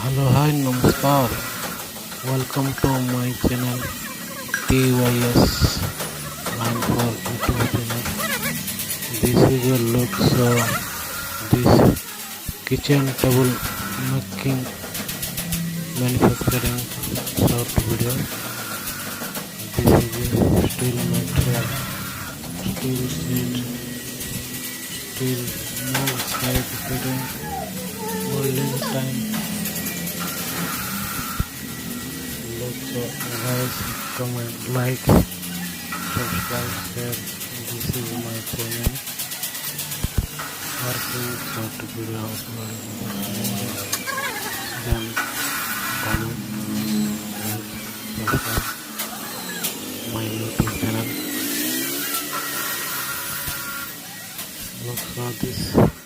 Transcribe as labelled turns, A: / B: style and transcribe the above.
A: Hello, hi, namaskar. Welcome to my channel TYS 94 YouTube channel. This is a look this kitchen table making manufacturing short video. This is a steel material, steel sheet, steel mold side fitting, welding time. So guys, comment, like, subscribe, share. This is my channel. Working short video uploading. Then comment, like, subscribe my YouTube channel. Look for this.